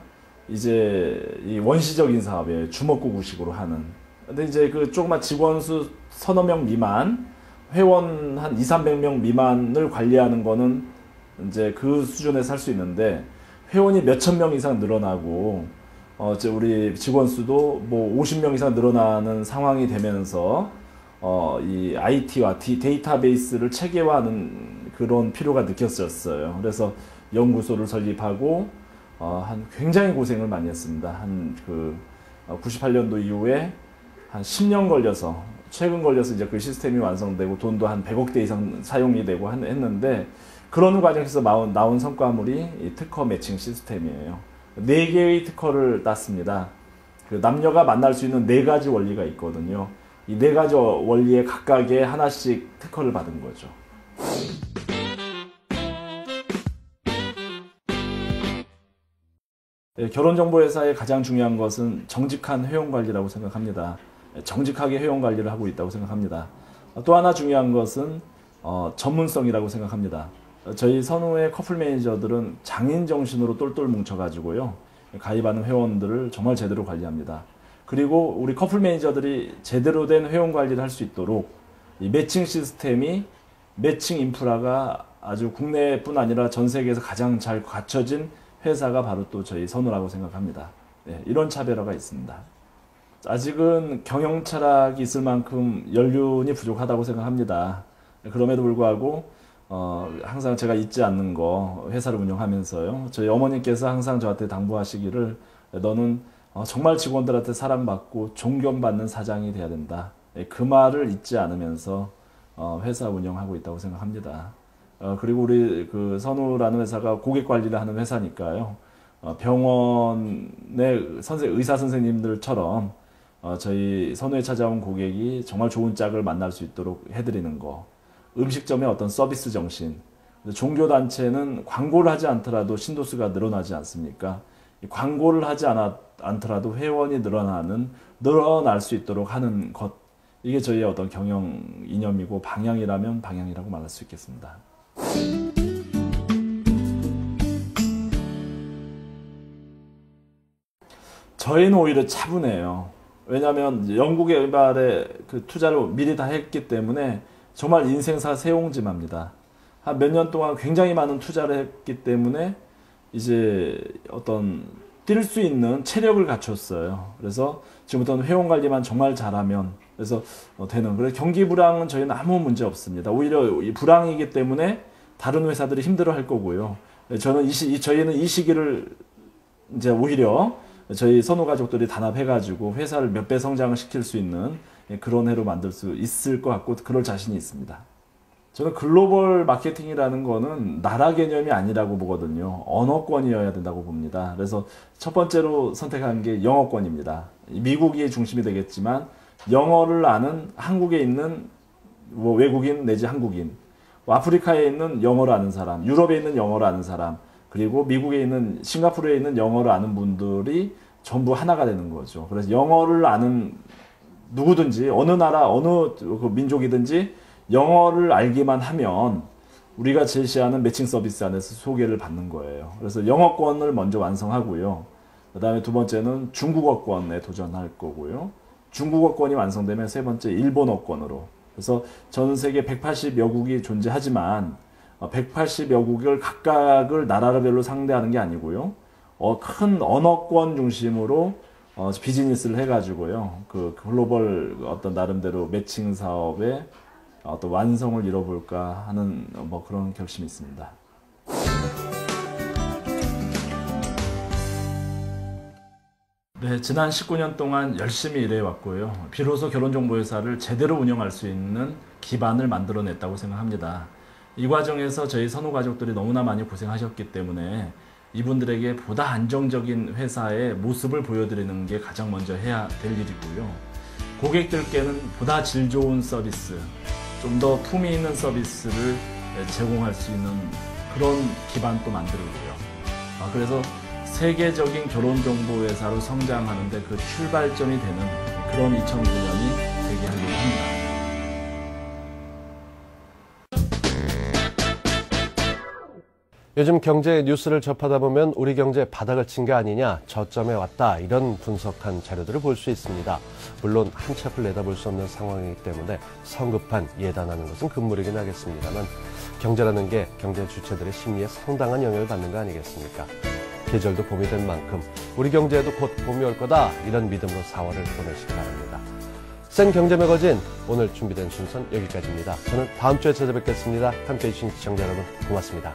이제 이 원시적인 사업이에요. 주먹구구식으로 하는. 근데 이제 조그만 직원 수 서너 명 미만, 회원 한 200~300명 미만을 관리하는 거는 이제 그 수준에서 할 수 있는데, 회원이 몇천 명 이상 늘어나고, 이제 우리 직원 수도 뭐 50명 이상 늘어나는 상황이 되면서, 이 IT와 데이터베이스를 체계화하는 그런 필요가 느껴졌어요. 그래서 연구소를 설립하고, 굉장히 고생을 많이 했습니다. 98년도 이후에 한 10년 걸려서, 최근 걸려서 이제 그 시스템이 완성되고, 돈도 한 100억대 이상 사용이 되고 했는데, 그런 과정에서 나온 성과물이 이 특허 매칭 시스템이에요. 4개의 특허를 땄습니다. 남녀가 만날 수 있는 4가지 원리가 있거든요. 이 4가지 원리에 각각의 하나씩 특허를 받은 거죠. 결혼정보회사의 가장 중요한 것은 정직한 회원관리라고 생각합니다. 정직하게 회원 관리를 하고 있다고 생각합니다. 또 하나 중요한 것은 전문성이라고 생각합니다. 저희 선후의 커플 매니저들은 장인 정신으로 똘똘 뭉쳐가지고요. 가입하는 회원들을 정말 제대로 관리합니다. 그리고 우리 커플 매니저들이 제대로 된 회원 관리를 할 수 있도록 이 매칭 시스템이 매칭 인프라가 아주 국내뿐 아니라 전 세계에서 가장 잘 갖춰진 회사가 바로 또 저희 선후라고 생각합니다. 네, 이런 차별화가 있습니다. 아직은 경영 철학이 있을 만큼 연륜이 부족하다고 생각합니다. 그럼에도 불구하고 항상 제가 잊지 않는 거 회사를 운영하면서요. 저희 어머니께서 항상 저한테 당부하시기를 너는 정말 직원들한테 사랑받고 존경받는 사장이 돼야 된다. 그 말을 잊지 않으면서 회사 운영하고 있다고 생각합니다. 그리고 우리 그 선후라는 회사가 고객 관리를 하는 회사니까요. 병원의 의사 선생님들처럼 저희 선후에 찾아온 고객이 정말 좋은 짝을 만날 수 있도록 해드리는 거. 음식점의 어떤 서비스 정신. 종교단체는 광고를 하지 않더라도 신도수가 늘어나지 않습니까? 광고를 하지 않더라도 회원이 늘어날 수 있도록 하는 것. 이게 저희의 어떤 경영 이념이고 방향이라면 방향이라고 말할 수 있겠습니다. 저희는 오히려 차분해요. 왜냐하면 연구개발에 그 투자를 미리 다 했기 때문에 정말 인생사 세옹지마입니다. 한 몇 년 동안 굉장히 많은 투자를 했기 때문에 이제 어떤 뛸 수 있는 체력을 갖췄어요. 그래서 지금부터는 회원 관리만 정말 잘하면 그래서 되는. 그래서 경기 불황은 저희는 아무 문제 없습니다. 오히려 이 불황이기 때문에 다른 회사들이 힘들어할 거고요. 저희는 이 시기를 이제 오히려 저희 선후 가족들이 단합해가지고 회사를 몇 배 성장을 시킬 수 있는 그런 해로 만들 수 있을 것 같고 그럴 자신이 있습니다. 저는 글로벌 마케팅이라는 거는 나라 개념이 아니라고 보거든요. 언어권이어야 된다고 봅니다. 그래서 첫 번째로 선택한 게 영어권입니다. 미국이 중심이 되겠지만 영어를 아는 한국에 있는 외국인 내지 한국인, 아프리카에 있는 영어를 아는 사람, 유럽에 있는 영어를 아는 사람, 그리고 미국에 있는 싱가포르에 있는 영어를 아는 분들이 전부 하나가 되는 거죠. 그래서 영어를 아는 누구든지 어느 나라 어느 민족이든지 영어를 알기만 하면 우리가 제시하는 매칭 서비스 안에서 소개를 받는 거예요. 그래서 영어권을 먼저 완성하고요. 그 다음에 두 번째는 중국어권에 도전할 거고요. 중국어권이 완성되면 세 번째 일본어권으로. 그래서 전 세계 180여 국이 존재하지만 180여 국을 각각을 나라별로 상대하는 게 아니고요. 큰 언어권 중심으로 비즈니스를 해가지고요. 그 글로벌 어떤 나름대로 매칭 사업의 어떤 완성을 이뤄볼까 하는 그런 결심이 있습니다. 네, 지난 19년 동안 열심히 일해왔고요. 비로소 결혼정보회사를 제대로 운영할 수 있는 기반을 만들어냈다고 생각합니다. 이 과정에서 저희 선후 가족들이 너무나 많이 고생하셨기 때문에 이분들에게 보다 안정적인 회사의 모습을 보여드리는 게 가장 먼저 해야 될 일이고요. 고객들께는 보다 질 좋은 서비스, 좀 더 품위 있는 서비스를 제공할 수 있는 그런 기반도 만들고요. 그래서 세계적인 결혼정보회사로 성장하는데 그 출발점이 되는 그런 2009년이 되게 하려고 합니다. 요즘 경제 뉴스를 접하다 보면 우리 경제 바닥을 친 게 아니냐, 저점에 왔다, 이런 분석한 자료들을 볼 수 있습니다. 물론 한치 앞을 내다볼 수 없는 상황이기 때문에 성급한 예단하는 것은 금물이긴 하겠습니다만 경제라는 게 경제 주체들의 심리에 상당한 영향을 받는 거 아니겠습니까? 계절도 봄이 된 만큼 우리 경제에도 곧 봄이 올 거다, 이런 믿음으로 4월을 보내시기 바랍니다. 센 경제 매거진, 오늘 준비된 순서는 여기까지입니다. 저는 다음 주에 찾아뵙겠습니다. 함께해 주신 시청자 여러분 고맙습니다.